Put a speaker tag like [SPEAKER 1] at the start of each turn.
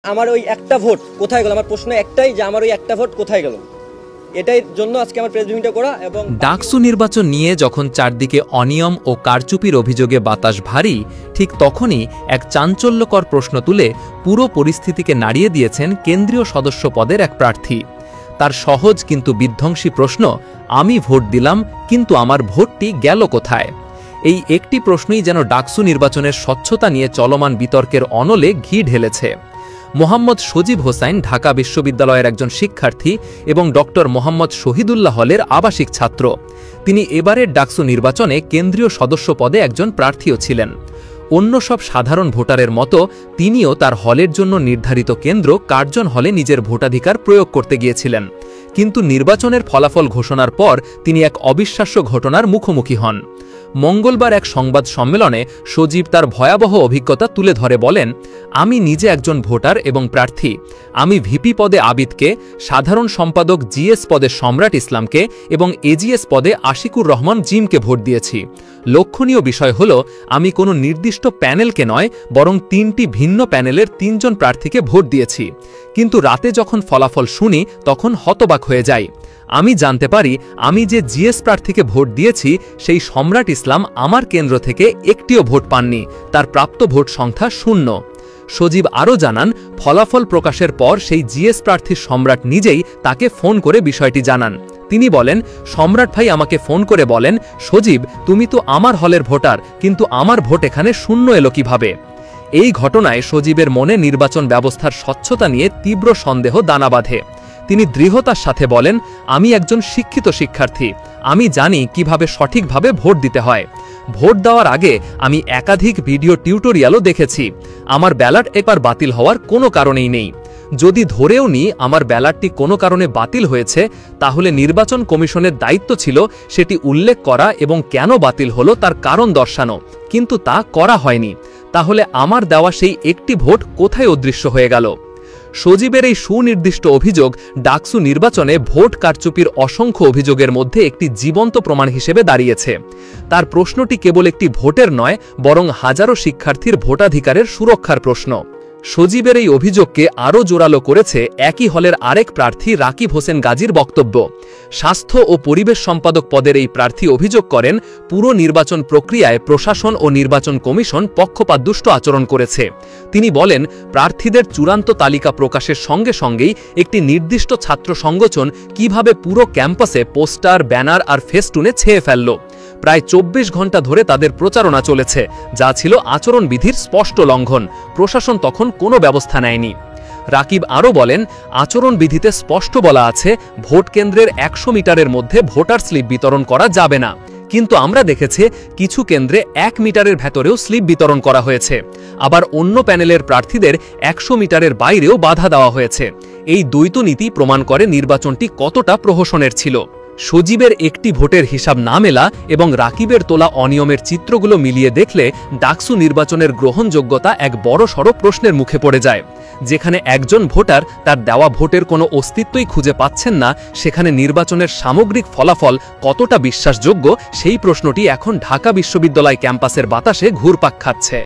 [SPEAKER 1] আমার ওই একটা ভোট কোথায় গেল? আমার প্রশ্ন একটাই যে আমার ওই একটা ভোট কোথায় গেল, এটাই জন্য আজকে আমার প্রেস ব্রিফিংটা করা। এবং
[SPEAKER 2] ডাকসু নির্বাচন নিয়ে যখন চারদিকে অনিয়ম ও কারচুপির অভিযোগে বাতাস ভারী, ঠিক তখনই এক চাঞ্চল্যকর প্রশ্ন তুলে পুরো পরিস্থিতিকে নাড়িয়ে দিয়েছেন কেন্দ্রীয় সদস্য পদের এক প্রার্থী। তার সহজ কিন্তু বিধ্বংসী প্রশ্ন, আমি ভোট দিলাম কিন্তু আমার ভোটটি গেল কোথায়? এই একটি প্রশ্নই যেন ডাকসু নির্বাচনের স্বচ্ছতা নিয়ে চলমান বিতর্কের অনলে ঘি ঢেলেছে। মোহাম্মদ সজীব হোসাইন ঢাকা বিশ্ববিদ্যালয়ের একজন শিক্ষার্থী এবং ডক্টর মোহাম্মদ শহীদুল্লাহ হলের আবাসিক ছাত্র। তিনি এবারের ডাকসু নির্বাচনে কেন্দ্রীয় সদস্য পদে একজন প্রার্থীও ছিলেন। অন্য সব সাধারণ ভোটারের মতো তিনিও তার হলের জন্য নির্ধারিত কেন্দ্র কার্জন হলে নিজের ভোটাধিকার প্রয়োগ করতে গিয়েছিলেন। কিন্তু নির্বাচনের ফলাফল ঘোষণার পর তিনি এক অবিশ্বাস্য ঘটনার মুখোমুখি হন। মঙ্গলবার এক সংবাদ সম্মেলনে সজীব তার ভয়াবহ অভিজ্ঞতা তুলে ধরে বলেন, আমি নিজে একজন ভোটার এবং প্রার্থী। আমি ভিপি পদে আবিদকে, সাধারণ সম্পাদক জিএস পদে সম্রাট ইসলামকে এবং এজিএস পদে আশিকুর রহমান জিমকে ভোট দিয়েছি। লক্ষণীয় বিষয় হল, আমি কোনো নির্দিষ্ট প্যানেলকে নয় বরং তিনটি ভিন্ন প্যানেলের তিনজন প্রার্থীকে ভোট দিয়েছি। কিন্তু রাতে যখন ফলাফল শুনি তখন হতবাক হয়ে যাই। আমি জানতে পারি আমি যে জিএস প্রার্থীকে ভোট দিয়েছি সেই সম্রাট ইসলাম আমার কেন্দ্র থেকে একটিও ভোট পাননি, তার প্রাপ্ত ভোট সংখ্যা 0। সজীব আরও জানান, ফলাফল প্রকাশের পর সেই জিএস প্রার্থী সম্রাট নিজেই তাকে ফোন করে বিষয়টি জানান। তিনি বলেন, সম্রাট ভাই আমাকে ফোন করে বলেন, সজীব তুমি তো আমার হলের ভোটার, কিন্তু আমার ভোট এখানে 0 এলো কিভাবে? এই ঘটনায় সজীবের মনে নির্বাচন ব্যবস্থার স্বচ্ছতা নিয়ে তীব্র সন্দেহ দানা বাঁধে। তিনি দৃঢ়তার সাথে বলেন, আমি একজন শিক্ষিত শিক্ষার্থী, আমি জানি কিভাবে সঠিকভাবে ভোট দিতে হয়। ভোট দেওয়ার আগে আমি একাধিক ভিডিও টিউটোরিয়ালও দেখেছি। আমার ব্যালট একবার বাতিল হওয়ার কোনো কারণেই নেই। যদি ধরেও নিই আমার ব্যালটটি কোনো কারণে বাতিল হয়েছে, তাহলে নির্বাচন কমিশনের দায়িত্ব ছিল সেটি উল্লেখ করা এবং কেন বাতিল হলো তার কারণ দর্শানো, কিন্তু তা করা হয়নি। তাহলে আমার দেওয়া সেই একটি ভোট কোথায় অদৃশ্য হয়ে গেল? সজীবের এই সুনির্দিষ্ট অভিযোগ ডাকসু নির্বাচনে ভোট কারচুপির অসংখ্য অভিযোগের মধ্যে একটি জীবন্ত প্রমাণ হিসেবে দাঁড়িয়েছে। তার প্রশ্নটি কেবল একটি ভোটের নয়, বরং হাজারো শিক্ষার্থীর ভোটাধিকারের সুরক্ষার প্রশ্ন। সজীবের এই অভিযোগকে আরও জোরালো করেছে একই হলের আরেক প্রার্থী রাকিব হোসেন গাজীর বক্তব্য। স্বাস্থ্য ও পরিবেশ সম্পাদক পদের এই প্রার্থী অভিযোগ করেন, পুরো নির্বাচন প্রক্রিয়ায় প্রশাসন ও নির্বাচন কমিশন পক্ষপাতদুষ্ট আচরণ করেছে। তিনি বলেন, প্রার্থীদের চূড়ান্ত তালিকা প্রকাশের সঙ্গে সঙ্গেই একটি নির্দিষ্ট ছাত্র সংগঠন কিভাবে পুরো ক্যাম্পাসে পোস্টার, ব্যানার আর ফেস্টুনে ছেয়ে ফেলল। প্রায় 24 ঘণ্টা ধরে তাদের প্রচারণা চলেছে, যা ছিল আচরণবিধির স্পষ্ট লঙ্ঘন। প্রশাসন তখন কোনো ব্যবস্থা নেয়নি। রাকিব আরও বলেন, আচরণবিধিতে স্পষ্ট বলা আছে ভোট কেন্দ্রের 100 মিটারের মধ্যে ভোটার স্লিপ বিতরণ করা যাবে না, কিন্তু আমরা দেখেছি কিছু কেন্দ্রে 1 মিটারের ভেতরেও স্লিপ বিতরণ করা হয়েছে। আবার অন্য প্যানেলের প্রার্থীদের 100 মিটারের বাইরেও বাধা দেওয়া হয়েছে। এই দ্বৈত নীতি প্রমাণ করে নির্বাচনটি কতটা প্রহসনের ছিল। সজীবের একটি ভোটের হিসাব না মেলা এবং রাকিবের তোলা অনিয়মের চিত্রগুলো মিলিয়ে দেখলে ডাকসু নির্বাচনের গ্রহণযোগ্যতা এক বড়সড় প্রশ্নের মুখে পড়ে যায়। যেখানে একজন ভোটার তার দেওয়া ভোটের কোনো অস্তিত্বই খুঁজে পাচ্ছেন না, সেখানে নির্বাচনের সামগ্রিক ফলাফল কতটা বিশ্বাসযোগ্য সেই প্রশ্নটি এখন ঢাকা বিশ্ববিদ্যালয় ক্যাম্পাসের বাতাসে ঘুরপাক খাচ্ছে।